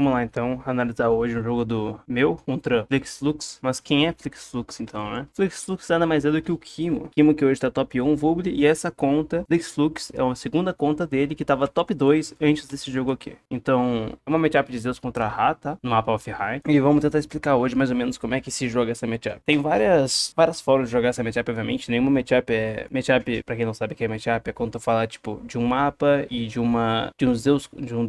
Vamos lá então, analisar hoje um jogo do meu contra Flixlux. Mas quem é Flixlux então, né? Flixlux nada mais é do que o Kimo. Kimo que hoje tá top 1 Vubli, e essa conta, Flixlux, é uma segunda conta dele que tava top 2 antes desse jogo aqui. Então, é uma matchup de Zeus contra Ra, tá? No mapa Off-High. E vamos tentar explicar hoje mais ou menos como é que se joga essa matchup. Tem várias formas de jogar essa matchup, obviamente. Nenhuma matchup é... Matchup, pra quem não sabe o que é matchup, é quando tu fala, tipo, de um mapa e de um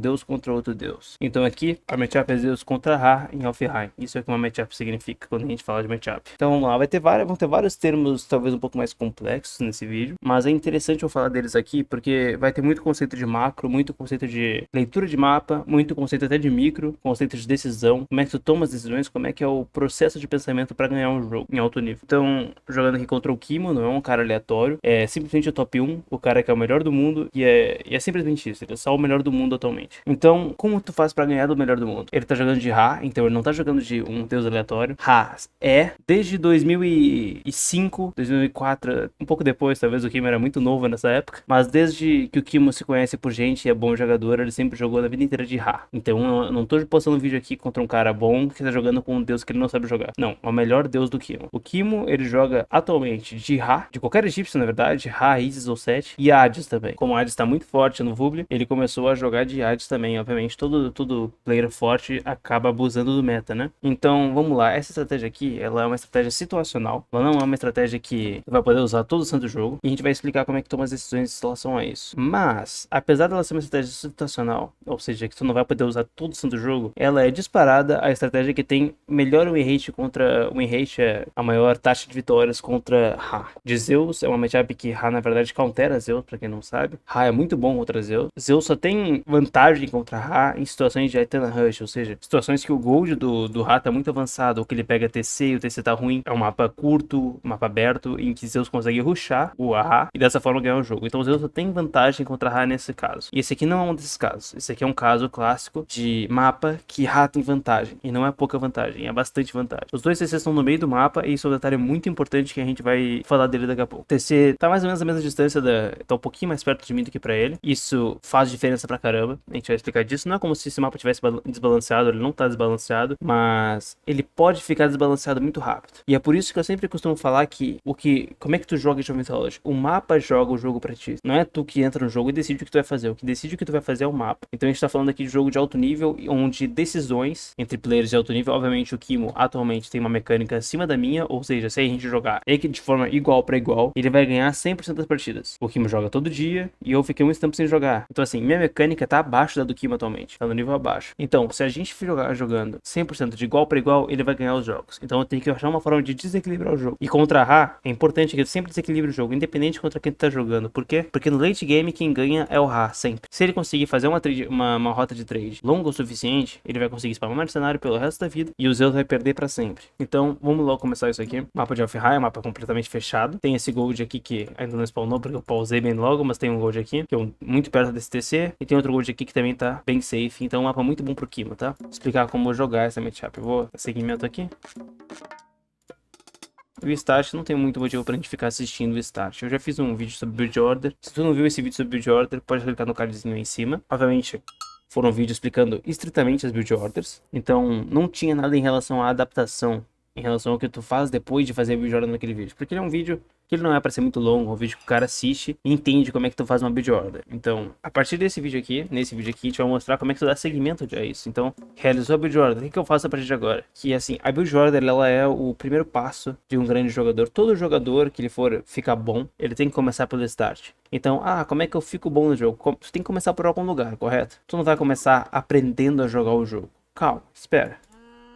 deus contra outro deus. Então aqui, a matchup é Zeus contra Ra em Off-High. Isso é que uma matchup significa quando a gente fala de matchup. Então vamos lá, vão ter vários termos talvez um pouco mais complexos nesse vídeo, mas é interessante eu falar deles aqui porque vai ter muito conceito de macro, muito conceito de leitura de mapa, muito conceito até de micro, conceito de decisão, como é que tu toma as decisões, como é que é o processo de pensamento para ganhar um jogo em alto nível. Então, jogando aqui contra o Kimo, não é um cara aleatório, é simplesmente o top 1, o cara que é o melhor do mundo, e é simplesmente isso, ele é só o melhor do mundo atualmente. Então, como tu faz pra ganhar do melhor do mundo? Ele tá jogando de Ra, então ele não tá jogando de um deus aleatório. Ra é, desde 2005, 2004, um pouco depois, talvez o Kimo era muito novo nessa época, mas desde que o Kimo se conhece por gente e é bom jogador, ele sempre jogou na vida inteira de Ra. Então, eu não tô postando um vídeo aqui contra um cara bom que tá jogando com um deus que ele não sabe jogar. Não, é o melhor deus do Kimo. O Kimo, ele joga atualmente de Ra, de qualquer egípcio, na verdade, Ra, Isis ou Set, e Hades também. Como Hades tá muito forte no Vubli, ele começou a jogar de Hades também. Obviamente, todo player forte acaba abusando do meta, né? Então, vamos lá. Essa estratégia aqui, ela é uma estratégia situacional. Ela não é uma estratégia que vai poder usar todo o santo jogo. E a gente vai explicar como é que toma as decisões em relação a isso. Mas, apesar dela ser uma estratégia situacional, ou seja, que tu não vai poder usar todo o santo jogo, ela é disparada a estratégia que tem melhor win rate contra... Win rate é a maior taxa de vitórias contra Ra. De Zeus, é uma matchup que Ra, na verdade, countera Zeus, pra quem não sabe. Ra é muito bom contra Zeus. Zeus só tem vantagem contra Ra em situações de Aethana Rush, ou seja, situações que o gold do Ra tá muito avançado, ou que ele pega TC e o TC tá ruim. É um mapa curto, um mapa aberto, em que Zeus consegue rushar o Ra e dessa forma ganhar o jogo. Então Zeus só tem vantagem contra Ra nesse caso. E esse aqui não é um desses casos. Esse aqui é um caso clássico de mapa que Ra tem vantagem. E não é pouca vantagem, é bastante vantagem. Os dois TCs estão no meio do mapa e isso é um detalhe muito importante que a gente vai falar dele daqui a pouco. O TC tá mais ou menos a mesma distância, tá um pouquinho mais perto de mim do que pra ele. Isso faz diferença pra caramba. A gente vai explicar disso. Não é como se esse mapa tivesse desbalanceado, ele não tá desbalanceado, mas ele pode ficar desbalanceado muito rápido. E é por isso que eu sempre costumo falar que como é que tu joga Age of Mythology? O mapa joga o jogo pra ti. Não é tu que entra no jogo e decide o que tu vai fazer. O que decide o que tu vai fazer é o mapa. Então a gente tá falando aqui de jogo de alto nível, onde decisões entre players de alto nível, obviamente o Kimo atualmente tem uma mecânica acima da minha, ou seja, se a gente jogar de forma igual pra igual, ele vai ganhar 100% das partidas. O Kimo joga todo dia e eu fiquei muito tempo sem jogar. Então assim, minha mecânica tá abaixo da do Kimo atualmente, tá no nível abaixo. Então, se a gente jogar jogando 100% de igual pra igual, ele vai ganhar os jogos. Então eu tenho que achar uma forma de desequilibrar o jogo. E contra a Ra, é importante que eu sempre desequilibre o jogo, independente contra quem tu tá jogando. Por quê? Porque no late game quem ganha é o Ra, sempre. Se ele conseguir fazer uma rota de trade longa o suficiente, ele vai conseguir spamar mercenário pelo resto da vida e o Zeus vai perder pra sempre. Então, vamos logo começar isso aqui. Mapa de Off-High, mapa completamente fechado. Tem esse gold aqui que ainda não spawnou porque eu pausei bem logo, mas tem um gold aqui, que é muito perto desse TC. E tem outro gold aqui que também tá bem safe. Então, é um mapa muito bom pro Kimo, tá? Vou explicar como jogar essa matchup. Eu vou segmento aqui. O start não tem muito motivo pra gente ficar assistindo o start. Eu já fiz um vídeo sobre build order. Se tu não viu esse vídeo sobre build order, pode clicar no cardzinho aí em cima. Obviamente, foram vídeos explicando estritamente as build orders. Então, não tinha nada em relação à adaptação, em relação ao que tu faz depois de fazer a build order naquele vídeo. Porque ele é um vídeo que ele não é para ser muito longo, é um vídeo que o cara assiste e entende como é que tu faz uma build order. Então, a partir nesse vídeo aqui, a gente vai mostrar como é que tu dá segmento a isso. Então, realizou a build order, o que eu faço a partir de agora? Que assim, a build order, ela é o primeiro passo de um grande jogador. Todo jogador que ele for ficar bom, ele tem que começar pelo start. Então, como é que eu fico bom no jogo? Tu tem que começar por algum lugar, correto? Tu não vai começar aprendendo a jogar o jogo. Calma, espera.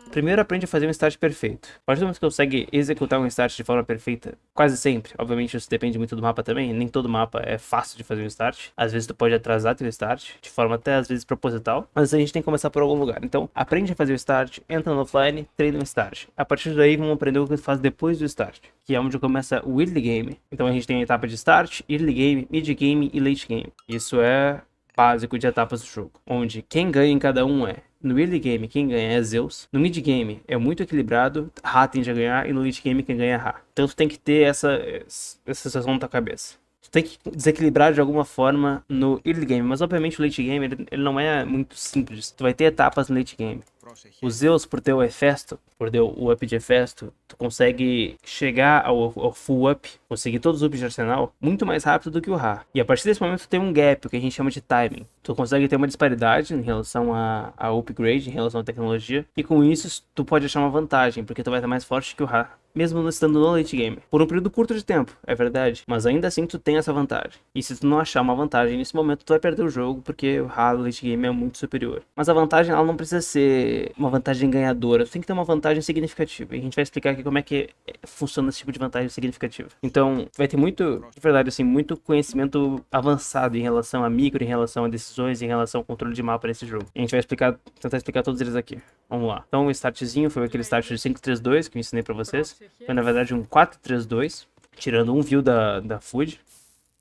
Primeiro aprende a fazer um start perfeito. A partir do momento que você consegue executar um start de forma perfeita, quase sempre, obviamente isso depende muito do mapa também, nem todo mapa é fácil de fazer um start. Às vezes tu pode atrasar teu start, de forma até às vezes proposital, mas a gente tem que começar por algum lugar. Então, aprende a fazer o start, entra no offline, treina um start. A partir daí, vamos aprender o que tu faz depois do start, que é onde começa o early game. Então a gente tem a etapa de start, early game, mid game e late game. Isso é básico de etapas do jogo, onde quem ganha em cada um é: no early game, quem ganha é Zeus. No mid game, é muito equilibrado, Ra tende a ganhar. E no late game, quem ganha é Ra. Então, tu tem que ter essa sensação na tua cabeça. Tu tem que desequilibrar de alguma forma no early game, mas obviamente o late game ele não é muito simples. Tu vai ter etapas no late game. O Zeus, por ter o Hefesto, por ter o up de Hefesto, tu consegue chegar ao full up, conseguir todos os ups de arsenal, muito mais rápido do que o Ra. E a partir desse momento tu tem um gap, o que a gente chama de timing. Tu consegue ter uma disparidade em relação a upgrade, em relação à tecnologia, e com isso tu pode achar uma vantagem, porque tu vai estar mais forte que o Ra, mesmo não estando no late game. Por um período curto de tempo, é verdade, mas ainda assim tu tem essa vantagem. E se tu não achar uma vantagem nesse momento, tu vai perder o jogo, porque o Ra no late game é muito superior. Mas a vantagem, ela não precisa ser uma vantagem ganhadora, tu tem que ter uma vantagem significativa. E a gente vai explicar aqui como é que funciona esse tipo de vantagem significativa. Então, vai ter muito, de verdade, assim, muito conhecimento avançado em relação a micro, em relação a decisões, em relação ao controle de mapa nesse jogo. E a gente vai tentar explicar todos eles aqui. Vamos lá. Então, o startzinho foi aquele start de 5-3-2 que eu ensinei pra vocês. Foi, na verdade, um 4-3-2, tirando um view da Food,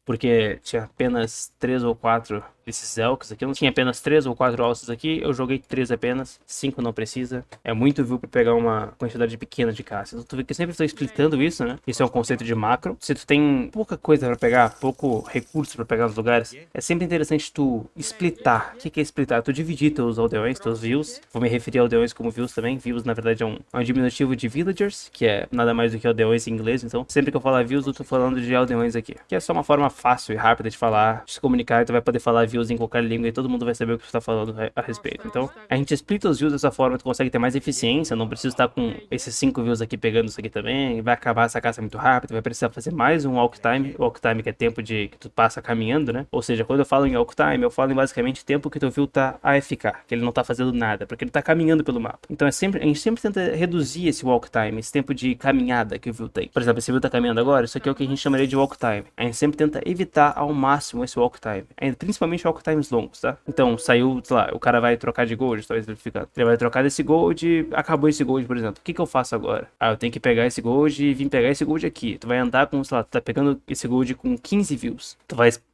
porque tinha apenas 3 ou 4 desses Elks aqui. Eu não tinha apenas 3 ou 4 alças aqui, eu joguei 3 apenas, 5 não precisa. É muito view pra pegar uma quantidade pequena de caça. Então tu vê que eu sempre estou explicando isso, né? Isso é um conceito de macro. Se tu tem pouca coisa pra pegar, pouco recurso pra pegar nos lugares, é sempre interessante tu splitar. O que é splitar? Tu dividir teus aldeões, teus views. Vou me referir a aldeões como views também. Views, na verdade, é um diminutivo de villagers, que é nada mais do que aldeões em inglês. Então, sempre que eu falar views, eu tô falando de aldeões aqui. Que é só uma forma fácil e rápida de falar, de se comunicar, e tu vai poder falar views em qualquer língua e todo mundo vai saber o que tu tá falando a respeito. Então, a gente splita os views dessa forma, tu consegue ter mais eficiência, não precisa estar com esses 5 views aqui pegando isso aqui também, vai acabar essa caça muito rápido, vai precisar fazer mais um walk time. O walk time que é tempo de que tu passa caminhando, né? Ou seja, quando eu falo em walk time, eu falo em basicamente tempo que teu view tá AFK, que ele não tá fazendo nada, porque ele tá caminhando pelo mapa. Então, a gente sempre tenta reduzir esse walk time, esse tempo de caminhada que o view tem. Por exemplo, esse view tá caminhando agora, isso aqui é o que a gente chamaria de walk time. A gente sempre tenta evitar ao máximo esse walk time, principalmente walk times longos, tá? Então, saiu, sei lá, o cara vai trocar de gold, talvez verificando. Ele vai trocar desse gold, acabou esse gold, por exemplo. O que eu faço agora? Ah, eu tenho que pegar esse gold e vir pegar esse gold aqui. Tu vai andar com, sei lá, tu tá pegando esse gold com 15 views.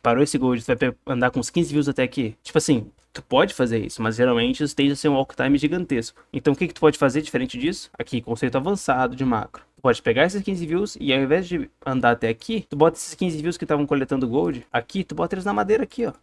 Parou esse gold, tu vai andar com uns 15 views até aqui. Tipo assim, tu pode fazer isso, mas geralmente isso tende a ser um walk time gigantesco. Então, o que tu pode fazer diferente disso? Aqui, conceito avançado de macro. Tu pode pegar esses 15 views e ao invés de andar até aqui, tu bota esses 15 views que estavam coletando gold aqui, tu bota eles na madeira aqui, ó.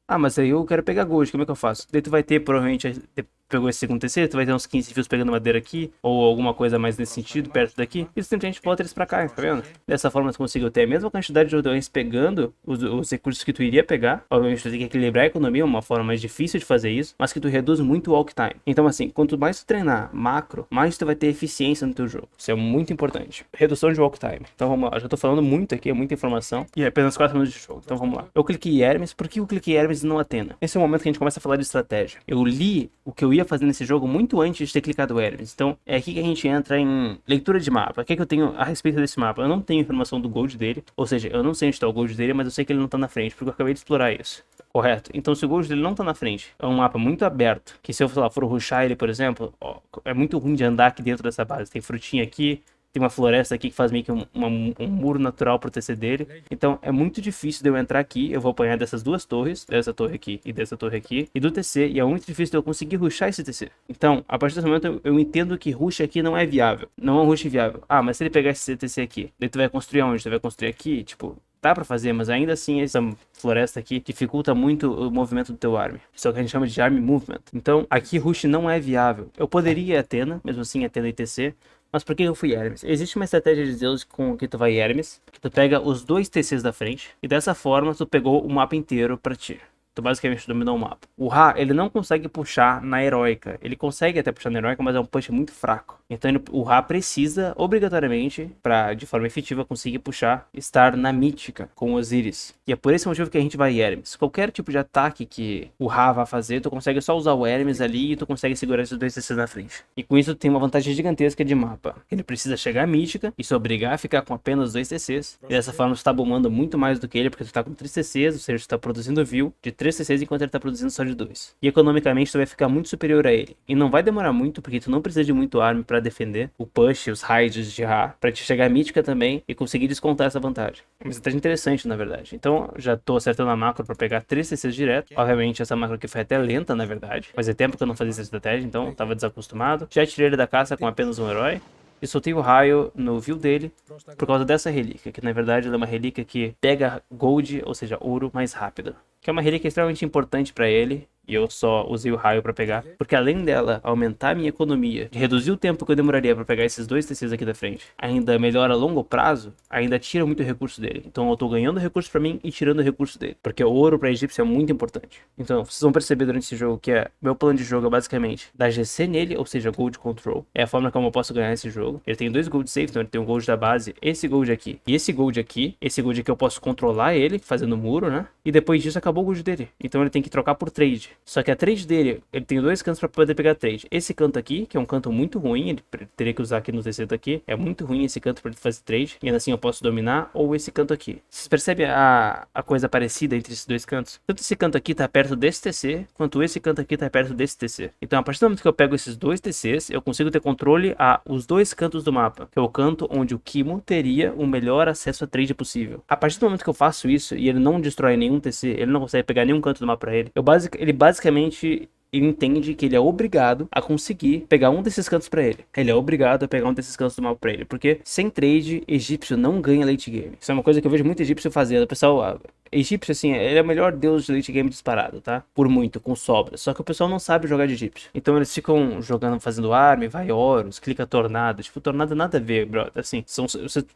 Ah, mas aí eu quero pegar gold, como é que eu faço? Daí tu vai ter, provavelmente, pegou esse segundo TC, tu vai ter uns 15 fios pegando madeira aqui, ou alguma coisa mais nesse sentido, perto daqui, e simplesmente bota eles pra cá, tá vendo? Dessa forma tu conseguiu ter a mesma quantidade de aldeões pegando os recursos que tu iria pegar. Obviamente tu tem que equilibrar a economia, uma forma mais difícil de fazer isso, mas que tu reduz muito o walk time. Então assim, quanto mais tu treinar macro, mais tu vai ter eficiência no teu jogo. Isso é muito importante. Redução de walk time. Então vamos lá, já tô falando muito aqui, é muita informação, e é apenas 4 minutos de jogo, então vamos lá. Eu cliquei em Hermes, por que eu cliquei em Hermes e não Athena? Esse é o momento que a gente começa a falar de estratégia. Eu li o que eu ia fazer nesse jogo muito antes de ter clicado Hermes. Então é aqui que a gente entra em leitura de mapa. O que é que eu tenho a respeito desse mapa? Eu não tenho informação do gold dele, ou seja, eu não sei onde está o gold dele, mas eu sei que ele não tá na frente, porque eu acabei de explorar isso. Correto? Então se o gold dele não tá na frente, é um mapa muito aberto, que se eu, sei lá, for rushar ele, por exemplo, ó, é muito ruim de andar aqui dentro dessa base. Tem frutinha aqui, tem uma floresta aqui que faz meio que um muro natural pro TC dele. Então é muito difícil de eu entrar aqui. Eu vou apanhar dessas duas torres, dessa torre aqui e dessa torre aqui, e do TC. E é muito difícil de eu conseguir rushar esse TC. Então, a partir desse momento eu entendo que rush aqui não é viável. Não é um rush viável. Ah, mas se ele pegar esse TC aqui, daí tu vai construir onde? Tu vai construir aqui? Tipo, dá pra fazer, mas ainda assim essa floresta aqui dificulta muito o movimento do teu army. Isso é o que a gente chama de army movement. Então, aqui rush não é viável. Eu poderia ir Athena, mesmo assim Athena e TC. Mas por que eu fui Hermes? Existe uma estratégia de Zeus com que tu vai Hermes, que tu pega os dois TCs da frente, e dessa forma tu pegou o mapa inteiro pra ti. Tu basicamente dominou o mapa. O Ra, ele não consegue puxar na heróica. Ele consegue até puxar na heróica, mas é um push muito fraco. Então o Ra precisa, obrigatoriamente, pra de forma efetiva conseguir puxar, estar na mítica com Osiris. E é por esse motivo que a gente vai Hermes. Qualquer tipo de ataque que o Ra vai fazer, tu consegue só usar o Hermes ali e tu consegue segurar esses dois TCs na frente. E com isso tu tem uma vantagem gigantesca de mapa. Ele precisa chegar à mítica, isso obrigar a ficar com apenas 2 TCs. E dessa forma tu tá bombando muito mais do que ele, porque tu tá com 3 TCs, ou seja, tu tá produzindo view de 3 TCs enquanto ele tá produzindo só de 2. E economicamente tu vai ficar muito superior a ele. E não vai demorar muito, porque tu não precisa de muito arm pra defender o push, os raids de Ra, pra te chegar a mítica também e conseguir descontar essa vantagem. Uma estratégia interessante, na verdade. Então, já tô acertando a macro pra pegar 3 CCs direto. Obviamente, essa macro aqui foi até lenta, na verdade. Fazia tempo que eu não fazia essa estratégia, então tava desacostumado. Já tirei ele da caça com apenas um herói. e soltei o raio no view dele por causa dessa relíquia, que na verdade ela é uma relíquia que pega gold, ou seja, ouro, mais rápido. Que é uma relíquia extremamente importante para ele. E eu só usei o raio pra pegar, porque além dela aumentar a minha economia, de reduzir o tempo que eu demoraria pra pegar esses dois TCs aqui da frente, ainda melhora a longo prazo, ainda tira muito recurso dele. Então eu tô ganhando recurso pra mim e tirando recurso dele, porque o ouro pra egípcio é muito importante. Então vocês vão perceber durante esse jogo que meu plano de jogo é basicamente dar GC nele, ou seja, Gold Control. É a forma como eu posso ganhar esse jogo. Ele tem dois Gold Safe, então ele tem o Gold da base, esse Gold aqui e esse Gold aqui. Esse Gold aqui eu posso controlar ele, fazendo muro, né? E depois disso acabou o Gold dele. Então ele tem que trocar por trade. Só que a trade dele, ele tem dois cantos para poder pegar trade. Esse canto aqui, que é um canto muito ruim, ele teria que usar aqui no TC aqui. É muito ruim esse canto para fazer trade. E ainda assim eu posso dominar. Ou esse canto aqui. Vocês percebem a coisa parecida entre esses dois cantos? Tanto esse canto aqui tá perto desse TC, quanto esse canto aqui tá perto desse TC. Então a partir do momento que eu pego esses dois TCs, eu consigo ter controle a os dois cantos do mapa. Que é o canto onde o Kimo teria o melhor acesso a trade possível. A partir do momento que eu faço isso e ele não destrói nenhum TC, ele não consegue pegar nenhum canto do mapa pra ele, ele basicamente ele entende que ele é obrigado a conseguir pegar um desses cantos pra ele. Ele é obrigado a pegar um desses cantos do mapa pra ele. Porque sem trade, egípcio não ganha late game. Isso é uma coisa que eu vejo muito egípcio fazendo. O pessoal, egípcio assim, ele é o melhor deus de late game disparado, tá? Por muito, com sobra. Só que o pessoal não sabe jogar de egípcio. Então eles ficam jogando, fazendo arm, vai Horus, clica tornado. Tipo, tornado nada a ver, brother. Assim,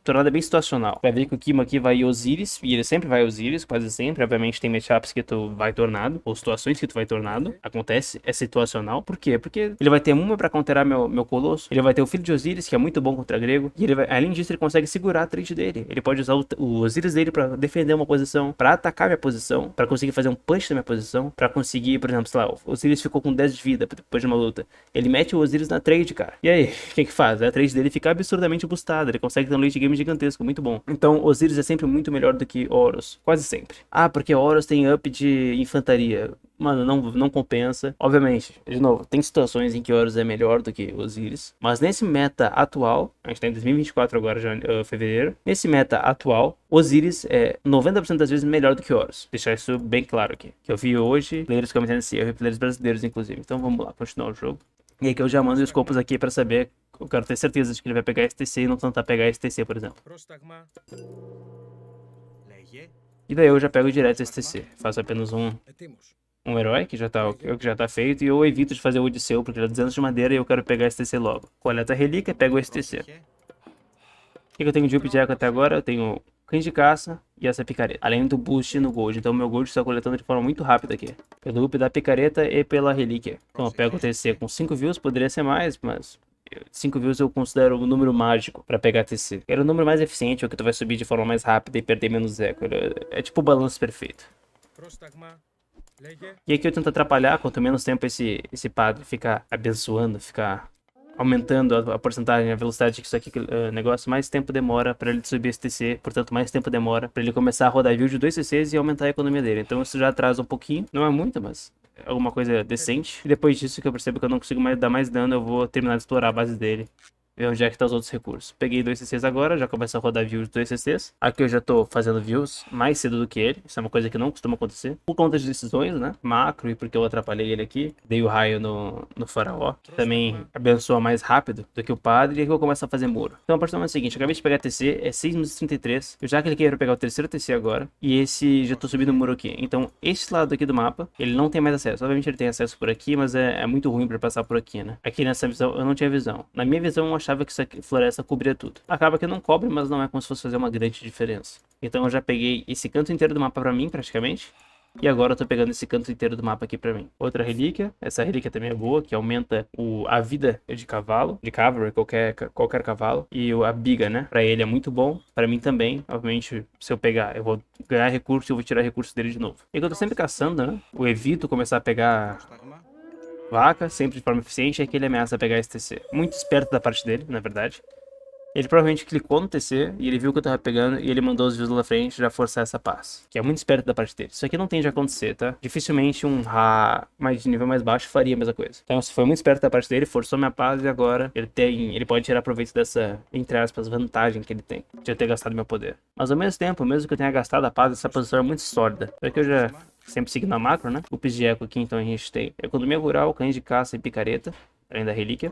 tornado é bem situacional. Vai ver que o Kimo aqui vai Osiris, e ele sempre vai Osiris, quase sempre. Obviamente tem matchups que tu vai tornado, ou situações que tu vai tornado. Acontece. É situacional. Por quê? Porque ele vai ter uma pra counterar meu colosso. Ele vai ter o filho de Osiris, que é muito bom contra grego. E ele vai, além disso, ele consegue segurar a trade dele. Ele pode usar o Osiris dele pra defender uma posição, pra atacar minha posição, pra conseguir fazer um punch na minha posição, pra conseguir, por exemplo, sei lá, o Osiris ficou com 10 de vida depois de uma luta. Ele mete o Osiris na trade, cara. E aí, o que faz? A trade dele fica absurdamente boostada. Ele consegue ter um late game gigantesco, muito bom. Então, Osiris é sempre muito melhor do que Horus. Quase sempre. Ah, porque Horus tem up de infantaria. Mano, não compensa. Obviamente, de novo, tem situações em que Horus é melhor do que Osiris. Mas nesse meta atual, a gente tá em 2024 agora, fevereiro. Nesse meta atual, Osiris é 90% das vezes melhor do que Horus. Deixar isso bem claro aqui. Que eu vi hoje, players cometendo esse erro, players brasileiros inclusive. Então vamos lá, continuar o jogo. E aqui eu já mando os scopes aqui pra saber. Eu quero ter certeza de que ele vai pegar STC e não tentar pegar STC, por exemplo. E daí eu já pego direto STC. Faço apenas um herói, que já tá feito, e eu evito de fazer o Odisseu, porque ele é 200 de madeira e eu quero pegar STC logo. Coleta a relíquia, pego o STC. O que eu tenho de up de eco até agora? Eu tenho cães de caça e essa picareta, além do boost no gold. Então meu gold está coletando de forma muito rápida aqui, pelo up da picareta e pela relíquia. Então eu pego o TC com 5 views, poderia ser mais, mas 5 views eu considero um número mágico pra pegar TC. Era o número mais eficiente, o que tu vai subir de forma mais rápida e perder menos eco. É tipo o balanço perfeito. E aqui eu tento atrapalhar, quanto menos tempo esse padre ficar abençoando, ficar aumentando a porcentagem, a velocidade que isso aqui negócio, mais tempo demora para ele subir esse TC, portanto mais tempo demora para ele começar a rodar build de 2 CCs e aumentar a economia dele. Então isso já atrasa um pouquinho, não é muito, mas é alguma coisa decente. E depois disso que eu percebo que eu não consigo mais dar mais dano, eu vou terminar de explorar a base dele. Ver onde é que tá os outros recursos. Peguei 2 CCs agora, já começa a rodar views de 2 CCs. Aqui eu já tô fazendo views mais cedo do que ele. Isso é uma coisa que não costuma acontecer. Por conta de decisões, né? Macro e porque eu atrapalhei ele aqui. Dei o raio no faraó, que também abençoa mais rápido do que o padre. E aqui eu começo a fazer muro. Então a partir do momento seguinte, eu acabei de pegar TC, é 6 minutos e 33. Eu já cliquei para pegar o terceiro TC agora. E esse, já tô subindo o muro aqui. Então esse lado aqui do mapa, ele não tem mais acesso. Obviamente ele tem acesso por aqui, mas é muito ruim para passar por aqui, né? Aqui nessa visão eu não tinha visão. Na minha visão eu achava que isso aqui, floresta cobria tudo. Acaba que não cobre, mas não é como se fosse fazer uma grande diferença. Então eu já peguei esse canto inteiro do mapa pra mim, praticamente. E agora eu tô pegando esse canto inteiro do mapa aqui pra mim. Outra relíquia. Essa relíquia também é boa, que aumenta a vida de cavalo. De cavalry, qualquer cavalo. E a biga, né? Pra ele é muito bom. Pra mim também. Obviamente, se eu pegar, eu vou ganhar recurso e eu vou tirar recurso dele de novo. E eu tô sempre caçando, né? Eu evito começar a pegar vaca, sempre de forma eficiente, é que ele ameaça pegar esse TC. Muito esperto da parte dele, na verdade. Ele provavelmente clicou no TC e ele viu que eu tava pegando e ele mandou os views lá na frente já forçar essa paz. Que é muito esperto da parte dele. Isso aqui não tende a acontecer, tá? Dificilmente um Ra mais de nível mais baixo faria a mesma coisa. Então isso foi muito esperto da parte dele, forçou minha paz e agora ele pode tirar proveito dessa, entre aspas, vantagem que ele tem de eu ter gastado meu poder. Mas ao mesmo tempo, mesmo que eu tenha gastado a paz, essa posição é muito sólida. Porque eu já sempre seguindo a macro, né? Ups de eco aqui, então a gente tem economia rural, cães de caça e picareta, além da relíquia.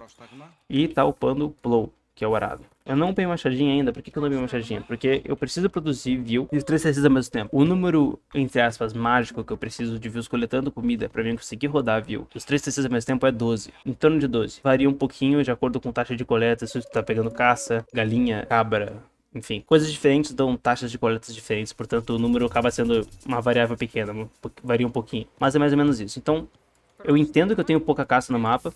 E tá upando o Plow. que é o arado. Eu não upei machadinha ainda. Por que eu não upei machadinha? Porque eu preciso produzir view e os 3 TCs ao mesmo tempo. O número, entre aspas, mágico que eu preciso de views coletando comida pra mim conseguir rodar view, os 3 TCs ao mesmo tempo é 12. Em torno de 12. Varia um pouquinho de acordo com taxa de coleta, se você tá pegando caça, galinha, cabra, enfim. Coisas diferentes dão taxas de coletas diferentes, portanto o número acaba sendo uma variável pequena, varia um pouquinho. Mas é mais ou menos isso. Então, eu entendo que eu tenho pouca caça no mapa.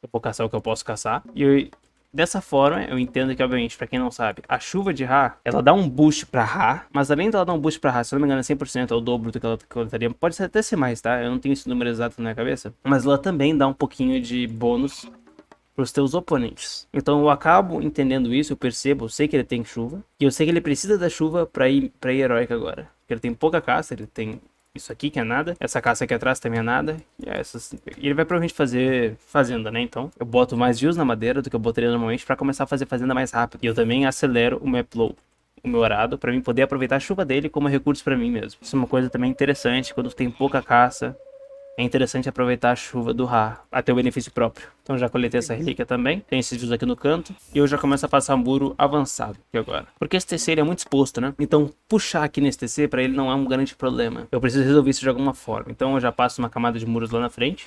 Eu vou caçar o que eu posso caçar. E dessa forma, eu entendo que, obviamente, pra quem não sabe, a chuva de Ra, ela dá um boost pra Ra, mas além dela dar um boost pra Ra, se eu não me engano é 100%, é o dobro do que ela coletaria. Pode até ser mais, tá? Eu não tenho esse número exato na minha cabeça. Mas ela também dá um pouquinho de bônus pros teus oponentes. Então eu acabo entendendo isso, eu percebo, eu sei que ele tem chuva, e eu sei que ele precisa da chuva pra ir heróica agora. Porque ele tem pouca caça, ele tem... Isso aqui que é nada, essa caça aqui atrás também é nada, e ele vai provavelmente fazer fazenda, né? Então eu boto mais views na madeira do que eu botaria normalmente pra começar a fazer fazenda mais rápido. E eu também acelero o meu upload, o meu arado, pra mim poder aproveitar a chuva dele como recurso pra mim mesmo. Isso é uma coisa também interessante, quando tem pouca caça, é interessante aproveitar a chuva do Ra, até o benefício próprio. Então já coletei essa relíquia também, tem esses views aqui no canto, e eu já começo a passar um muro avançado aqui agora. Porque esse TC ele é muito exposto, né? Então puxar aqui nesse TC pra ele não é um grande problema. Eu preciso resolver isso de alguma forma. Então eu já passo uma camada de muros lá na frente,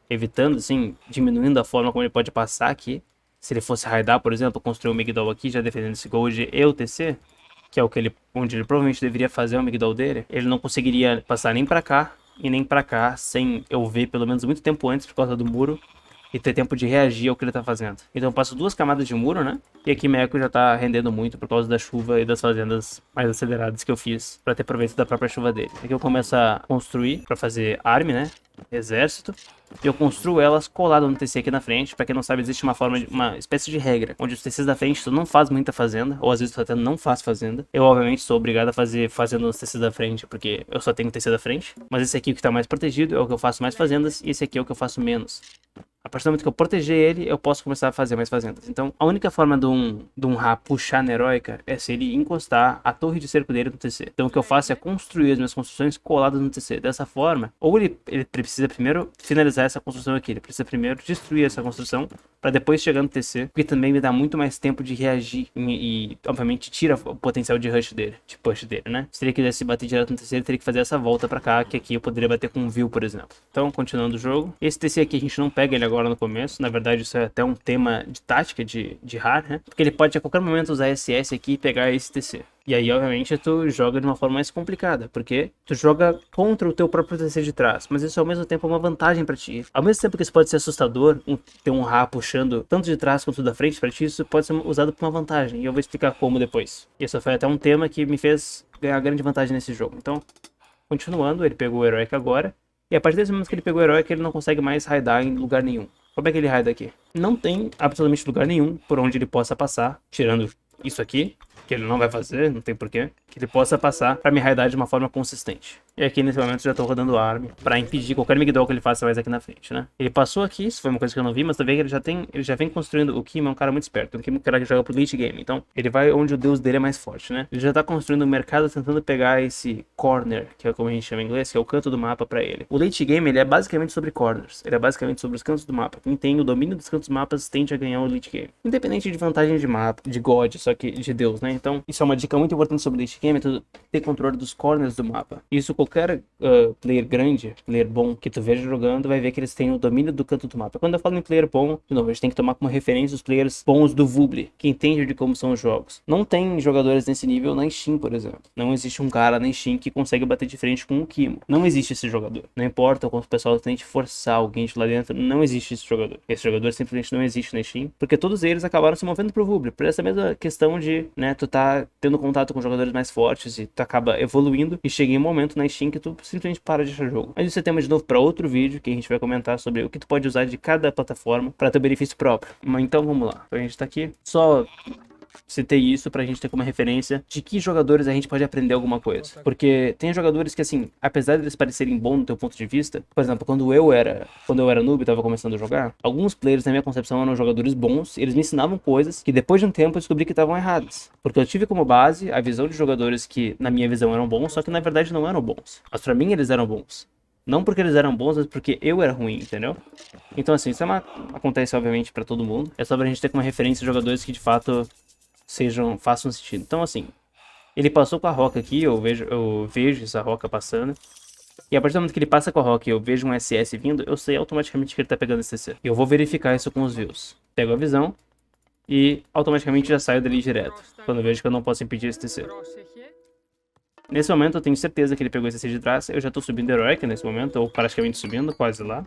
evitando assim, diminuindo a forma como ele pode passar aqui. Se ele fosse raidar, por exemplo, construir um Migdol aqui, já defendendo esse gold e o TC, que é o que ele, onde ele provavelmente deveria fazer o Migdol dele, ele não conseguiria passar nem pra cá, e nem pra cá, sem eu ver pelo menos muito tempo antes por causa do muro e ter tempo de reagir ao que ele tá fazendo. Então eu passo 2 camadas de muro, né? E aqui meu eco já tá rendendo muito por causa da chuva e das fazendas mais aceleradas que eu fiz pra ter proveito da própria chuva dele. Aqui eu começo a construir pra fazer army, né? Exército. E eu construo elas colado no TC aqui na frente. Pra quem não sabe, existe uma espécie de regra, onde os TCs da frente tu não faz muita fazenda, ou às vezes tu até não faz fazenda. Eu obviamente sou obrigado a fazer fazenda nos TCs da frente, porque eu só tenho TC da frente. Mas esse aqui, o que tá mais protegido, é o que eu faço mais fazendas, e esse aqui é o que eu faço menos. A partir do momento que eu proteger ele, eu posso começar a fazer mais fazendas. Então, a única forma de um Ra puxar na heróica é se ele encostar a torre de cerco dele no TC. Então, o que eu faço é construir as minhas construções coladas no TC. Dessa forma, ou ele precisa primeiro finalizar essa construção aqui. Ele precisa primeiro destruir essa construção para depois chegar no TC, porque também me dá muito mais tempo de reagir e obviamente, tira o potencial de rush dele, de push dele, né? Se ele quisesse bater direto no TC, ele teria que fazer essa volta para cá, que aqui eu poderia bater com um View, por exemplo. Então, continuando o jogo. Esse TC aqui a gente não pega ele agora no começo. Na verdade, isso é até um tema de tática de Ra, né? Porque ele pode a qualquer momento usar SS aqui e pegar esse TC. E aí, obviamente, tu joga de uma forma mais complicada, porque tu joga contra o teu próprio TC de trás, mas isso ao mesmo tempo é uma vantagem pra ti. Ao mesmo tempo que isso pode ser assustador, ter um Ra puxando tanto de trás quanto da frente pra ti, isso pode ser usado por uma vantagem, e eu vou explicar como depois. Isso foi até um tema que me fez ganhar grande vantagem nesse jogo. Então, continuando, ele pegou o Heroic agora, e a partir desse momento que ele pegou o Heroic, ele não consegue mais raidar em lugar nenhum. Como é que ele raida aqui? Não tem absolutamente lugar nenhum por onde ele possa passar, tirando isso aqui, que ele não vai fazer, não tem porquê, que ele possa passar pra me raidar de uma forma consistente. E aqui nesse momento já tô rodando arm pra impedir qualquer Migdol que ele faça mais aqui na frente, né? Ele passou aqui, isso foi uma coisa que eu não vi, mas também que ele já vem construindo. O Kim é um cara muito esperto, o Kim é um cara que joga pro late game, então ele vai onde o deus dele é mais forte, né? Ele já tá construindo um mercado tentando pegar esse corner, que é como a gente chama em inglês, que é o canto do mapa pra ele. O late game, ele é basicamente sobre corners, ele é basicamente sobre os cantos do mapa. Quem tem o domínio dos cantos dos mapas tende a ganhar o late game. Independente de vantagem de mapa, de God, só que de deus, né? Então, isso é uma dica muito importante sobre late game, é tu ter controle dos corners do mapa. Isso qualquer player grande, player bom que tu veja jogando, vai ver que eles têm o domínio do canto do mapa. Quando eu falo em player bom, de novo, a gente tem que tomar como referência os players bons do Vubli, que entende de como são os jogos. Não tem jogadores nesse nível na Steam, por exemplo. Não existe um cara na Steam que consegue bater de frente com o Kimo. Não existe esse jogador. Não importa o quanto o pessoal tente forçar alguém de lá dentro, não existe esse jogador. Esse jogador simplesmente não existe na Steam, porque todos eles acabaram se movendo pro Vubli, por essa mesma questão de, né, tu tá tendo contato com jogadores mais fortes e tu acaba evoluindo e chega em um momento na Steam que tu simplesmente para de achar jogo. Mas isso é tema de novo para outro vídeo que a gente vai comentar sobre o que tu pode usar de cada plataforma para teu benefício próprio. Mas então vamos lá. Então a gente tá aqui só citei isso pra gente ter como referência de que jogadores a gente pode aprender alguma coisa. Porque tem jogadores que, assim, apesar de eles parecerem bons no teu ponto de vista, por exemplo, quando eu era noob e tava começando a jogar, alguns players na minha concepção eram jogadores bons, eles me ensinavam coisas que depois de um tempo eu descobri que estavam erradas. Porque eu tive como base a visão de jogadores que na minha visão eram bons, só que na verdade não eram bons. Mas pra mim eles eram bons. Não porque eles eram bons, mas porque eu era ruim, entendeu? Então assim, isso acontece obviamente pra todo mundo. É só pra gente ter como referência jogadores que de fato façam sentido. Então assim, ele passou com a Roca aqui, eu vejo essa Roca passando. E a partir do momento que ele passa com a Rock e eu vejo um SS vindo, eu sei automaticamente que ele tá pegando esse TC. E eu vou verificar isso com os views. Pego a visão e automaticamente já saio dali direto, quando eu vejo que eu não posso impedir esse TC. Nesse momento eu tenho certeza que ele pegou esse TC de trás, eu já tô subindo Heroic nesse momento, ou praticamente subindo, quase lá.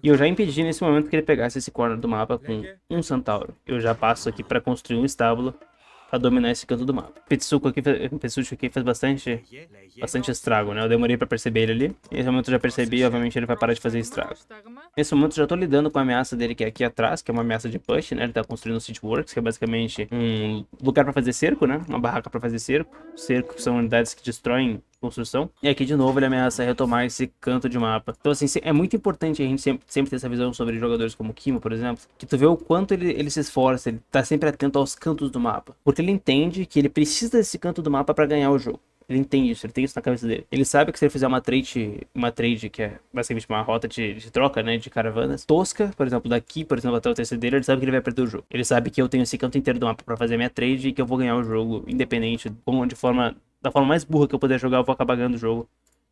E eu já impedi nesse momento que ele pegasse esse corner do mapa com um Centauro. Eu já passo aqui pra construir um estábulo pra dominar esse canto do mapa. Petsuko aqui fez bastante estrago, né? Eu demorei pra perceber ele ali. Nesse momento eu já percebi e obviamente ele vai parar de fazer estrago. Nesse momento eu já tô lidando com a ameaça dele que é aqui atrás, que é uma ameaça de push, né? Ele tá construindo um City Works, que é basicamente um lugar pra fazer cerco, né? Uma barraca pra fazer cerco. Cerco são unidades que destroem construção. E aqui de novo ele ameaça retomar esse canto de mapa. Então assim, é muito importante a gente sempre ter essa visão sobre jogadores como Kimo, por exemplo, que tu vê o quanto ele se esforça, ele tá sempre atento aos cantos do mapa. Porque ele entende que ele precisa desse canto do mapa pra ganhar o jogo. Ele entende isso, ele tem isso na cabeça dele. Ele sabe que se ele fizer uma trade que é basicamente uma rota de troca, né, de caravanas, tosca, por exemplo, daqui, por exemplo, até o TC dele, ele sabe que ele vai perder o jogo. Ele sabe que eu tenho esse canto inteiro do mapa pra fazer minha trade e que eu vou ganhar o jogo, independente, da forma mais burra que eu puder jogar, eu vou acabar ganhando o jogo.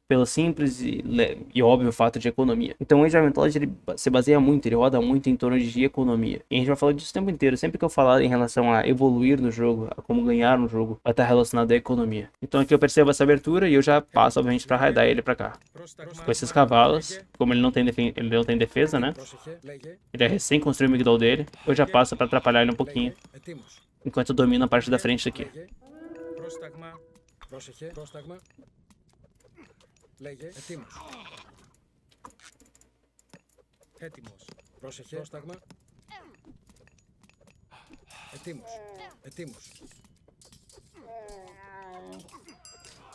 Pelo simples e óbvio fato de economia. Então o Age of Mythology ele se baseia muito, ele roda muito em torno de economia. E a gente vai falar disso o tempo inteiro. Sempre que eu falar em relação a evoluir no jogo, a como ganhar no jogo, vai estar relacionado à economia. Então aqui eu percebo essa abertura e eu já passo, obviamente, pra raidar ele pra cá. Com esses cavalos, como ele não tem defesa, né? Ele é recém construído o migdol dele. Eu já passo pra atrapalhar ele um pouquinho. Enquanto eu domino a parte da frente daqui. Λέγε, ετοίμος. Έτοιμος. Πρόσεχε. Πρόσταγμα. Ετοίμος. Ετοίμος.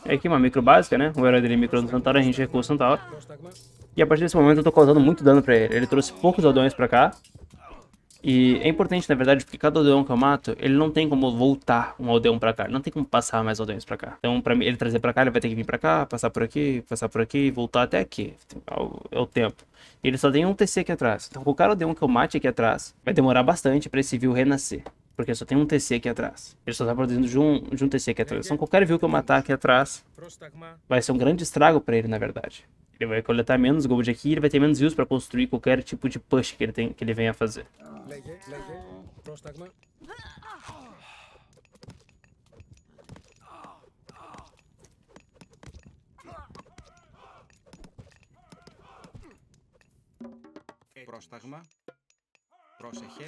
É aqui uma micro básica, né? O herói dele micro no Centauro, a gente recua o Centauro. E a partir desse momento eu tô causando muito dano pra ele. Ele trouxe poucos aldeões pra cá. E é importante, na verdade, porque cada aldeão que eu mato, ele não tem como voltar um aldeão pra cá. Ele não tem como passar mais aldeões pra cá. Então, pra ele trazer pra cá, ele vai ter que vir pra cá, passar por aqui e voltar até aqui. É o tempo. E ele só tem um TC aqui atrás. Então, qualquer aldeão que eu mate aqui atrás, vai demorar bastante pra esse view renascer. Porque só tem um TC aqui atrás. Ele só tá produzindo de um TC aqui atrás. Então, qualquer view que eu matar aqui atrás, vai ser um grande estrago pra ele, na verdade. Ele vai coletar menos gold aqui e ele vai ter menos views pra construir qualquer tipo de push que ele venha fazer. Πρόσταγμα. Πρόσεχε.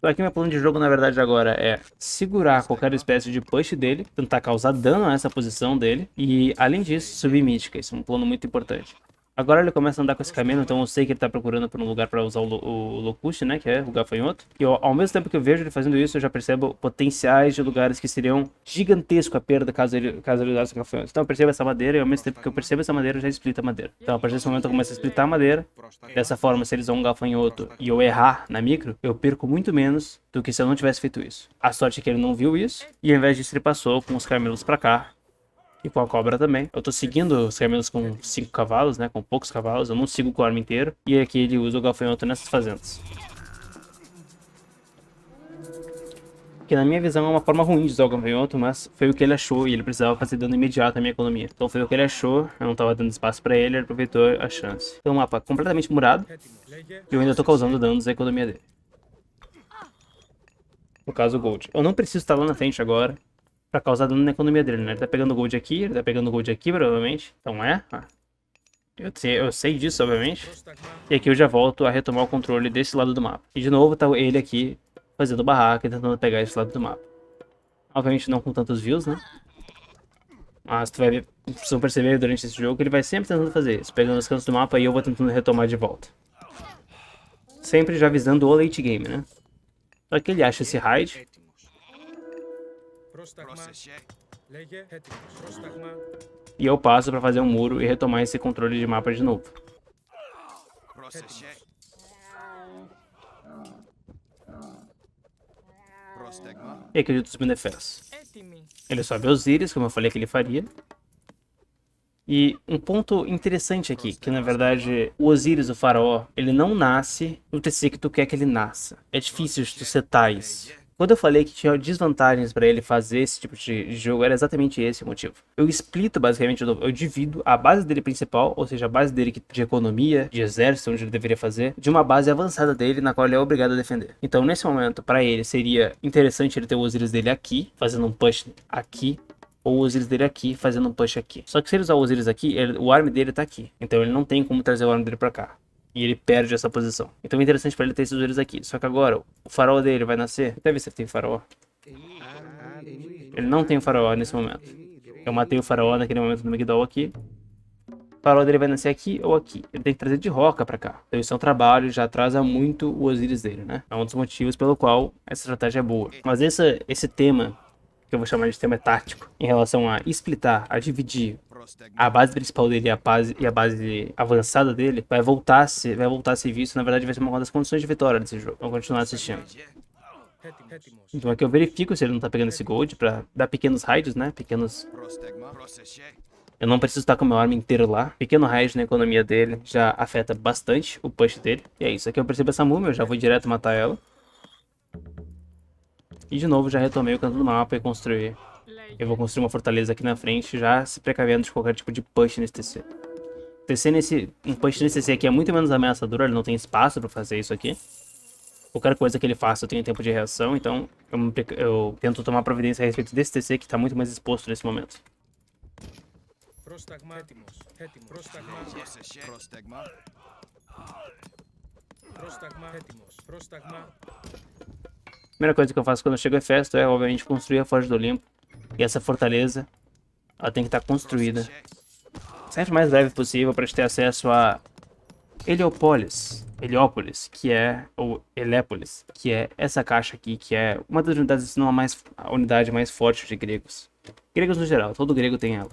Só que meu plano de jogo, na verdade, agora é segurar qualquer espécie de push dele, tentar causar dano nessa posição dele, e, além disso, subir mítica. Isso é um plano muito importante. Agora ele começa a andar com esse caminho, então eu sei que ele tá procurando por um lugar pra usar o Locuste, né, que é o gafanhoto. E ao mesmo tempo que eu vejo ele fazendo isso, eu já percebo potenciais de lugares que seriam gigantesco a perda caso ele usasse o gafanhoto. Então eu percebo essa madeira e ao mesmo tempo que eu percebo essa madeira, eu já splito a madeira. Então a partir desse momento eu começo a splitar a madeira. Dessa forma, se eles usam um gafanhoto e eu errar na micro, eu perco muito menos do que se eu não tivesse feito isso. A sorte é que ele não viu isso, e ao invés disso ele passou com os camelos pra cá. E com a cobra também. Eu tô seguindo os camelos com 5 cavalos, né? Com poucos cavalos. Eu não sigo com a arma inteira. E aqui ele usa o gafanhoto nessas fazendas. Que na minha visão é uma forma ruim de usar o gafanhoto, mas foi o que ele achou e ele precisava fazer dano imediato à minha economia. Então foi o que ele achou, eu não tava dando espaço pra ele, ele aproveitou a chance. Então o mapa completamente murado e eu ainda tô causando danos à economia dele. No caso o Gold. Eu não preciso estar lá na frente agora pra causar dano na economia dele, né? Ele tá pegando Gold aqui, ele tá pegando Gold aqui provavelmente. Então eu sei disso, obviamente. E aqui eu já volto a retomar o controle desse lado do mapa. E de novo tá ele aqui fazendo barraca e tentando pegar esse lado do mapa. Obviamente não com tantos views, né? Mas tu vai ver, vocês vão perceber durante esse jogo que ele vai sempre tentando fazer isso. Pegando os cantos do mapa e eu vou tentando retomar de volta. Sempre já visando o late game, né? Só que ele acha esse raid. E eu passo pra fazer um muro e retomar esse controle de mapa de novo. E aqui eu tô subindo Efes. Ele sobe Osiris, como eu falei que ele faria. E um ponto interessante aqui, que na verdade o Osíris, o faraó, ele não nasce no TC que tu quer que ele nasça. É difícil de tu setar isso. Quando eu falei que tinha desvantagens para ele fazer esse tipo de jogo, era exatamente esse o motivo. Eu splito basicamente, eu divido a base dele principal, ou seja, a base dele de economia, de exército, onde ele deveria fazer, de uma base avançada dele, na qual ele é obrigado a defender. Então, nesse momento, para ele, seria interessante ele ter o Osíris dele aqui, fazendo um push aqui, ou o Osíris dele aqui, fazendo um push aqui. Só que se ele usar o Osíris aqui, o arm dele tá aqui. Então ele não tem como trazer o arm dele pra cá. E ele perde essa posição. Então é interessante pra ele ter esses Osíris aqui. Só que agora, o faraó dele vai nascer. Até ver se ele tem faraó. Ele não tem o faraó nesse momento. Eu matei o faraó naquele momento no Migdol aqui. O faraó dele vai nascer aqui ou aqui. Ele tem que trazer de roca pra cá. Então isso é um trabalho, já atrasa muito o Osíris dele, né? É um dos motivos pelo qual essa estratégia é boa. Mas esse tema, que eu vou chamar de tema tático, em relação a splitar, a dividir a base principal dele e a base avançada dele, vai voltar a ser visto. Na verdade, vai ser uma das condições de vitória desse jogo. Vamos continuar assistindo. Então aqui eu verifico se ele não tá pegando esse gold pra dar pequenos raids, né? Eu não preciso estar com o meu arma inteiro lá. Pequeno raid na economia dele já afeta bastante o push dele. E é isso. Aqui eu percebo essa múmia, eu já vou direto matar ela. E de novo já retomei o canto do mapa e construir. Eu vou construir uma fortaleza aqui na frente, já se precavendo de qualquer tipo de push nesse TC. Um push nesse TC aqui é muito menos ameaçador, ele não tem espaço pra fazer isso aqui. Qualquer coisa que ele faça eu tenho tempo de reação, então eu tento tomar providência a respeito desse TC que tá muito mais exposto nesse momento. Primeira coisa que eu faço quando eu chego a Hefesto é, obviamente, construir a Forja do Olimpo. E essa fortaleza, ela tem que estar construída sempre o mais breve possível para ter acesso a Heliópolis, que é, ou Helépolis, que é essa caixa aqui, que é uma das unidades, se não a unidade mais forte de gregos. Gregos no geral, todo grego tem ela.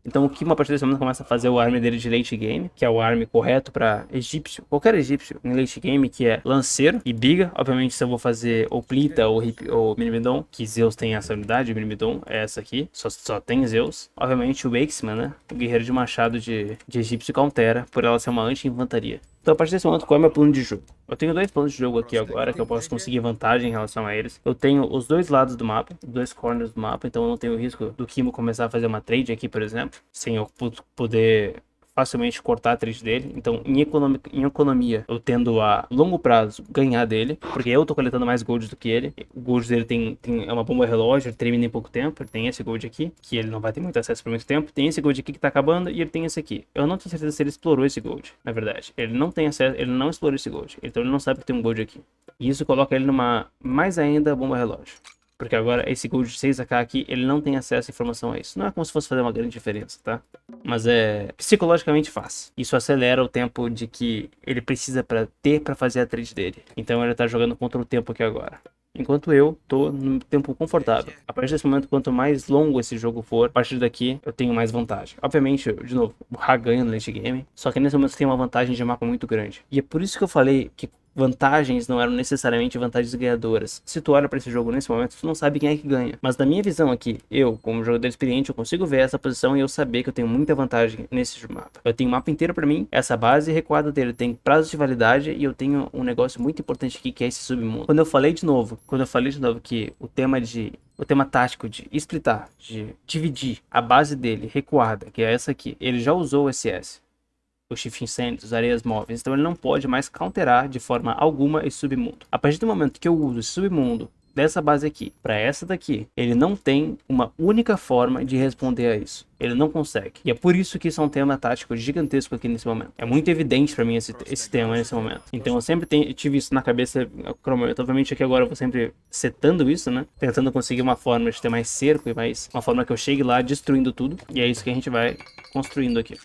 Então o Kimo a partir desse momento começa a fazer o arm dele de late game, que é o arm correto para egípcio, qualquer egípcio em late game, que é lanceiro e biga. Obviamente se eu vou fazer ou Plita ou Myrmidon, que Zeus tem essa unidade, Myrmidon é essa aqui, só tem Zeus. Obviamente o Axeman, né, o guerreiro de machado de egípcio countera, por ela ser uma anti-infantaria. Então a partir desse momento, qual é o meu plano de jogo? Eu tenho dois planos de jogo aqui agora, que eu posso conseguir vantagem em relação a eles. Eu tenho os dois lados do mapa, os dois corners do mapa, então eu não tenho o risco do Kimo começar a fazer uma trade aqui, por exemplo, sem eu poder facilmente cortar a trade dele. Então em economia eu tendo a longo prazo ganhar dele, porque eu tô coletando mais gold do que ele. O gold dele é uma bomba relógio, ele termina em pouco tempo. Ele tem esse gold aqui, que ele não vai ter muito acesso por muito tempo. Tem esse gold aqui que tá acabando e ele tem esse aqui. Eu não tenho certeza se ele explorou esse gold, na verdade. Ele não tem acesso, ele não explorou esse gold, então ele não sabe que tem um gold aqui. E isso coloca ele numa, mais ainda, bomba relógio. Porque agora esse gold de 6AK aqui, ele não tem acesso à informação a isso. Não é como se fosse fazer uma grande diferença, tá? Mas é psicologicamente fácil. Isso acelera o tempo de que ele precisa pra fazer a trade dele. Então ele tá jogando contra o tempo aqui agora. Enquanto eu tô no tempo confortável. A partir desse momento, quanto mais longo esse jogo for, a partir daqui eu tenho mais vantagem. Obviamente, de novo, o Ra ganha no late game. Só que nesse momento você tem uma vantagem de mapa muito grande. E é por isso que eu falei que vantagens não eram necessariamente vantagens ganhadoras. Se tu olha pra esse jogo nesse momento, tu não sabe quem é que ganha. Mas na minha visão aqui, eu, como jogador experiente, eu consigo ver essa posição e eu saber que eu tenho muita vantagem nesse mapa. Eu tenho um mapa inteiro pra mim, essa base recuada dele tem prazo de validade e eu tenho um negócio muito importante aqui que é esse submundo. Quando eu falei de novo que o tema tático de splitar, de dividir a base dele recuada, que é essa aqui, ele já usou o SS. O Shift Incêndios, areias móveis, então ele não pode mais counterar de forma alguma esse submundo. A partir do momento que eu uso esse submundo dessa base aqui para essa daqui, ele não tem uma única forma de responder a isso. Ele não consegue. E é por isso que isso é um tema tático gigantesco aqui nesse momento. É muito evidente para mim esse tema nesse momento. Então eu sempre tive isso na cabeça. Obviamente aqui agora eu vou sempre setando isso, né? Tentando conseguir uma forma de ter mais cerco e mais uma forma que eu chegue lá destruindo tudo. E é isso que a gente vai construindo aqui.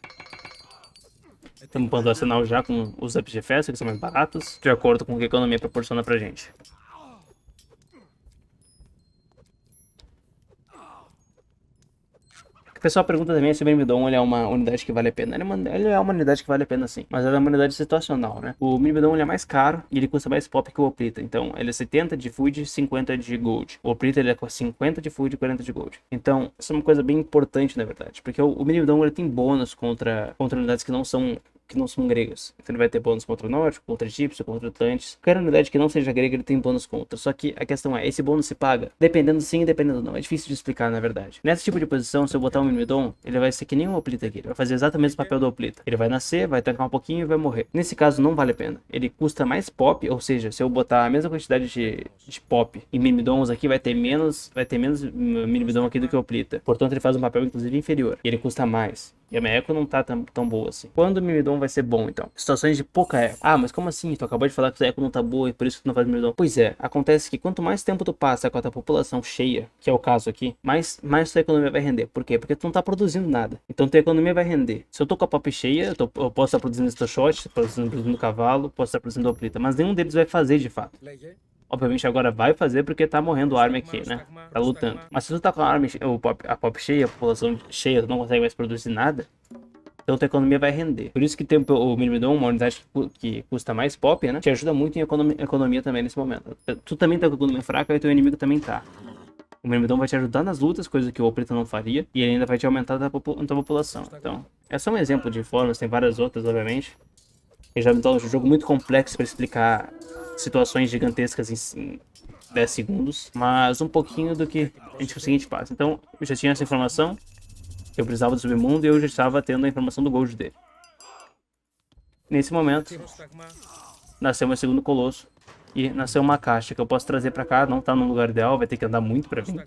Estamos pondo o arsenal já com os ups de festa, que são mais baratos, de acordo com o que a economia proporciona pra gente. O pessoal pergunta também se o Myrmidon ele é uma unidade que vale a pena. Ele é uma unidade que vale a pena sim, mas ela é uma unidade situacional, né? O Myrmidon ele é mais caro e ele custa mais pop que o Hoplita. Então ele é 70 de food e 50 de gold. O Hoplita ele é com 50 de food e 40 de gold. Então isso é uma coisa bem importante na verdade, porque o Myrmidon ele tem bônus contra unidades que não são gregas. Então ele vai ter bônus contra o nórdico, contra o egípcio, contra o Atlantis. Qualquer unidade que não seja grega ele tem bônus contra. Só que a questão é, esse bônus se paga? Dependendo sim e dependendo não. É difícil de explicar na verdade. Nesse tipo de posição, se eu botar um Myrmidon, ele vai ser que nem um Hoplita aqui. Ele vai fazer exatamente o papel do Hoplita. Ele vai nascer, vai tancar um pouquinho e vai morrer. Nesse caso não vale a pena. Ele custa mais pop, ou seja, se eu botar a mesma quantidade de pop em Myrmidons aqui, vai ter menos Myrmidon aqui do que o Hoplita. Portanto ele faz um papel inclusive inferior. E ele custa mais. E a minha eco não tá tão boa assim. Quando o Myrmidon vai ser bom, então? Situações de pouca eco. Ah, mas como assim? Tu acabou de falar que a eco não tá boa e por isso que tu não faz Myrmidon. Pois é, acontece que quanto mais tempo tu passa com a tua população cheia, que é o caso aqui, mais tua economia vai render. Por quê? Porque tu não tá produzindo nada. Então tua economia vai render. Se eu tô com a pop cheia, eu posso estar produzindo Stoshot, produzindo cavalo, posso estar produzindo Hoplita, mas nenhum deles vai fazer de fato. Obviamente agora vai fazer porque tá morrendo o arma aqui, né? Tá lutando. Mas se tu tá com a arma, a pop cheia, a população cheia, tu não consegue mais produzir nada, então tua economia vai render. Por isso que tem o Myrmidon, uma unidade que custa mais pop, né? Te ajuda muito em economia também nesse momento. Tu também tá com a economia fraca e teu inimigo também tá. O Myrmidon vai te ajudar nas lutas, coisa que o Hoplita não faria. E ele ainda vai te aumentar a tua população. Então, é só um exemplo de formas, tem várias outras, obviamente. Ele já me dá um jogo muito complexo para explicar situações gigantescas em 10 segundos. Mas um pouquinho do que a gente passa. Então, eu já tinha essa informação. Eu precisava do submundo e eu já estava tendo a informação do gold dele. Nesse momento, nasceu meu segundo colosso. E nasceu uma caixa que eu posso trazer pra cá. Não tá no lugar ideal, vai ter que andar muito pra vir.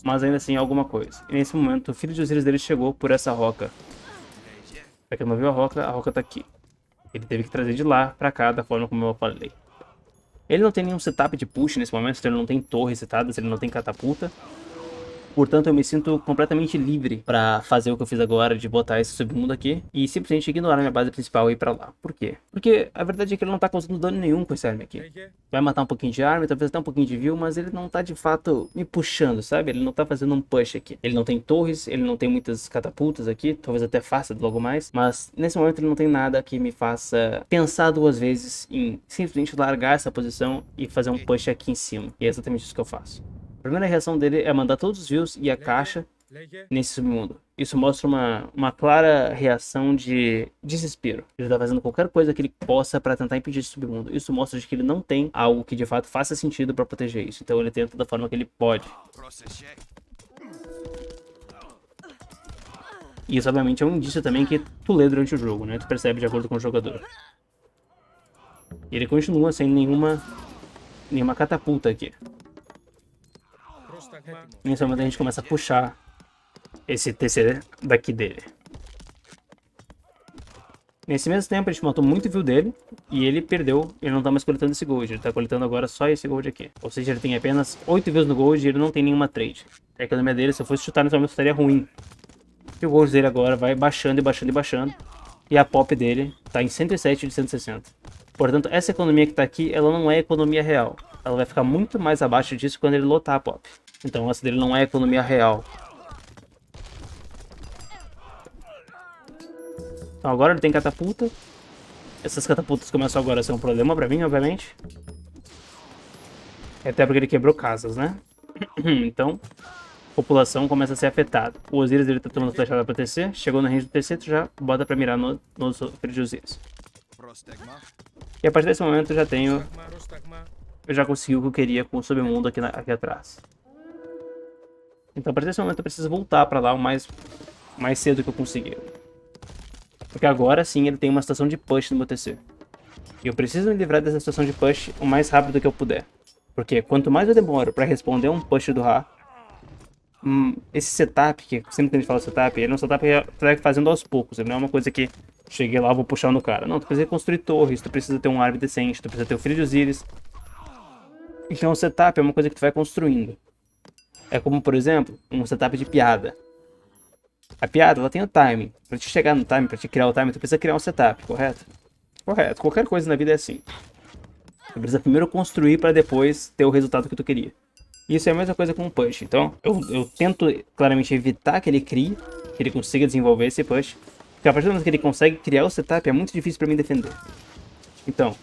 Mas ainda assim, alguma coisa. E nesse momento, o filho de Osíris dele chegou por essa roca. Pra quem não viu a roca tá aqui. Ele teve que trazer de lá pra cá, da forma como eu falei. Ele não tem nenhum setup de push nesse momento, ele não tem torre setada, ele não tem catapulta. Portanto, eu me sinto completamente livre pra fazer o que eu fiz agora, de botar esse submundo aqui e simplesmente ignorar minha base principal e ir pra lá. Por quê? Porque a verdade é que ele não tá causando dano nenhum com esse arma aqui. Vai matar um pouquinho de arma, talvez até um pouquinho de view, mas ele não tá de fato me puxando, sabe? Ele não tá fazendo um push aqui. Ele não tem torres, ele não tem muitas catapultas aqui, talvez até faça logo mais, mas nesse momento ele não tem nada que me faça pensar duas vezes em simplesmente largar essa posição e fazer um push aqui em cima. E é exatamente isso que eu faço. A primeira reação dele é mandar todos os views e a caixa nesse submundo. Isso mostra uma clara reação de desespero. Ele está fazendo qualquer coisa que ele possa para tentar impedir esse submundo. Isso mostra que ele não tem algo que de fato faça sentido para proteger isso. Então ele tenta da forma que ele pode. E isso obviamente é um indício também que tu lê durante o jogo, né? Tu percebe de acordo com o jogador. E ele continua sem nenhuma catapulta aqui. Nesse momento a gente começa a puxar esse TC daqui dele. Nesse mesmo tempo a gente matou muito view dele e ele perdeu, ele não tá mais coletando esse gold, ele tá coletando agora só esse gold aqui. Ou seja, ele tem apenas 8 views no gold e ele não tem nenhuma trade. A economia dele, se eu fosse chutar nesse momento, estaria ruim. E o gold dele agora vai baixando e baixando e baixando. E a pop dele tá em 107 de 160. Portanto, essa economia que tá aqui, ela não é economia real. Ela vai ficar muito mais abaixo disso quando ele lotar a pop. Então essa dele não é economia real. Então agora ele tem catapulta. Essas catapultas começam agora a ser um problema pra mim, obviamente. Até porque ele quebrou casas, né? Então, a população começa a ser afetada. O Osíris ele tá tomando flechada pra TC. Chegou na range do TC, tu já bota pra mirar no filho de Osíris. E a partir desse momento eu já tenho... Eu já consegui o que eu queria com o submundo aqui atrás. Então a partir desse momento eu preciso voltar pra lá o mais cedo que eu conseguir. Porque agora sim ele tem uma situação de push no meu TC. E eu preciso me livrar dessa situação de push o mais rápido que eu puder. Porque quanto mais eu demoro pra responder um push do Ra, esse setup, que sempre que a gente fala setup, ele é um setup que vai fazendo aos poucos. Ele não é uma coisa que cheguei lá, vou puxar no cara. Não, tu precisa construir torres, tu precisa ter um arm decente, tu precisa ter o filho de Osíris. Então o setup é uma coisa que tu vai construindo. É como, por exemplo, um setup de piada. A piada, ela tem o timing. Pra te chegar no timing, pra te criar o timing, tu precisa criar um setup, correto? Correto. Qualquer coisa na vida é assim. Tu precisa primeiro construir pra depois ter o resultado que tu queria. Isso é a mesma coisa com o push. Então, eu tento claramente evitar que ele crie, que ele consiga desenvolver esse push. Porque a partir do momento que ele consegue criar o setup, é muito difícil pra mim defender. Então,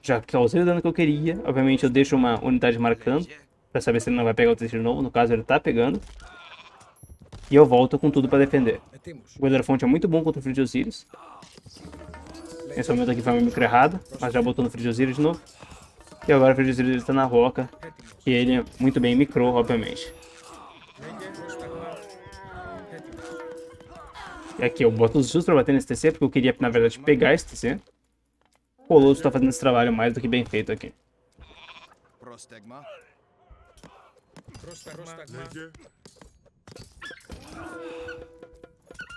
já causei o dano que eu queria. Obviamente eu deixo uma unidade marcando, pra saber se ele não vai pegar o TC de novo. No caso, ele tá pegando. E eu volto com tudo pra defender. Ετοίμος. O Guerreiro Fonte é muito bom contra o Filho de Osiris. Nesse momento aqui foi uma micro errada, mas já botou no Filho de Osiris de novo. E agora o Filho de Osiris está na roca. E ele é muito bem micro, obviamente. Λέγε πρόσταγμα. Έτοιμος. E aqui eu boto os justos pra bater nesse TC, porque eu queria, na verdade, pegar esse TC. O Colosso tá fazendo esse trabalho mais do que bem feito aqui. Πρόσταγμα. Πρόσταγμα.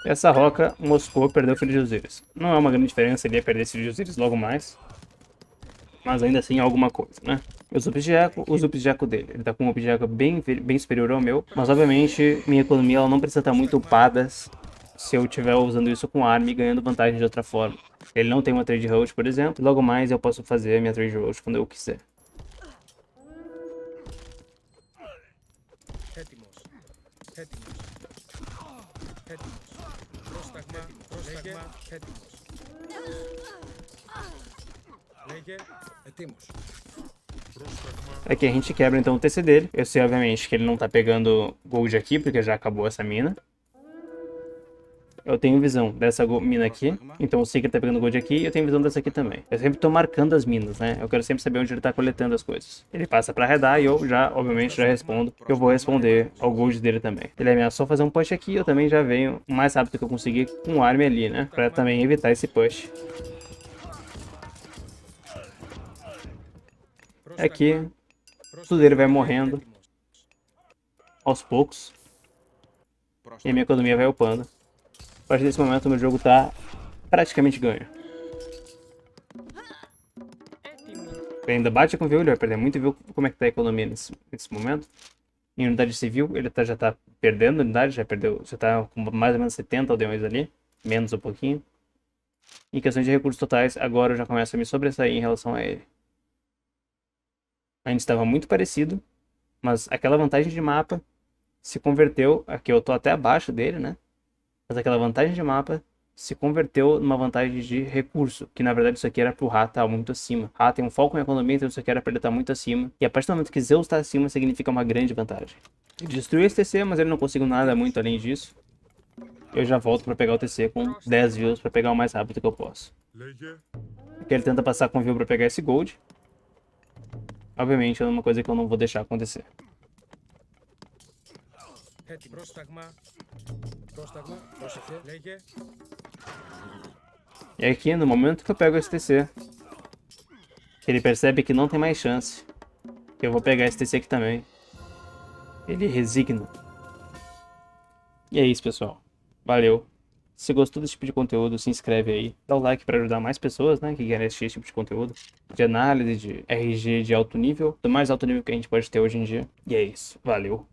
Essa roca moscou, perdeu o Filho de Osiris. Não é uma grande diferença, ele ia perder esse Filho de Osiris logo mais. Mas ainda assim é alguma coisa, né? Os ups de eco, os ups de eco dele. Ele tá com um up de eco bem superior ao meu. Mas obviamente minha economia ela não precisa estar muito upada se eu estiver usando isso com arma e ganhando vantagem de outra forma. Ele não tem uma trade road, por exemplo. Logo mais eu posso fazer a minha trade road quando eu quiser. Έτοιμος. Έτοιμος. Έτοιμος. Πρόσταγμα. Πρόσταγμα. Έτοιμος. Λέγε ετοίμος. Aqui a gente quebra então o TC dele. Eu sei obviamente que ele não tá pegando gold aqui, porque já acabou essa mina. Eu tenho visão dessa mina aqui, então eu sei que ele tá pegando gold aqui e eu tenho visão dessa aqui também. Eu sempre tô marcando as minas, né? Eu quero sempre saber onde ele tá coletando as coisas. Ele passa pra redar e eu já, obviamente, já respondo. Que eu vou responder ao gold dele também. Ele ameaçou fazer um push aqui, eu também já venho o mais rápido que eu conseguir com o arm ali, né? Pra também evitar esse push. Aqui, tudo dele vai morrendo aos poucos. E a minha economia vai upando. A partir desse momento, o meu jogo tá praticamente ganho. Ele ainda bate com o view, ele vai perder muito view. Como é que tá a economia nesse momento? Em unidade civil, ele já tá perdendo unidade, já tá com mais ou menos 70 aldeões ali. Menos um pouquinho. Em questões de recursos totais, agora eu já começo a me sobressair em relação a ele. A gente estava muito parecido, mas aquela vantagem de mapa se converteu, aqui eu tô até abaixo dele, né? Mas aquela vantagem de mapa se converteu numa vantagem de recurso, que na verdade isso aqui era pro Ra estar muito acima. Ra tem um foco em economia, então isso aqui era pra ele estar muito acima. E a partir do momento que Zeus está acima, significa uma grande vantagem. Ele destruiu esse TC, mas ele não conseguiu nada muito além disso. Eu já volto pra pegar o TC com 10 views pra pegar o mais rápido que eu posso. Aqui ele tenta passar com view pra pegar esse gold. Obviamente é uma coisa que eu não vou deixar acontecer. Πρόσταγμα. Πρόσταγμα. Πρόσεχε. Λέγε. E aqui, no momento que eu pego esse TC, ele percebe que não tem mais chance. Que eu vou pegar esse TC aqui também. Ele resigna. E é isso, pessoal. Valeu. Se gostou desse tipo de conteúdo, se inscreve aí. Dá o like para ajudar mais pessoas, né, que querem assistir esse tipo de conteúdo. De análise, de RG de alto nível. Do mais alto nível que a gente pode ter hoje em dia. E é isso. Valeu.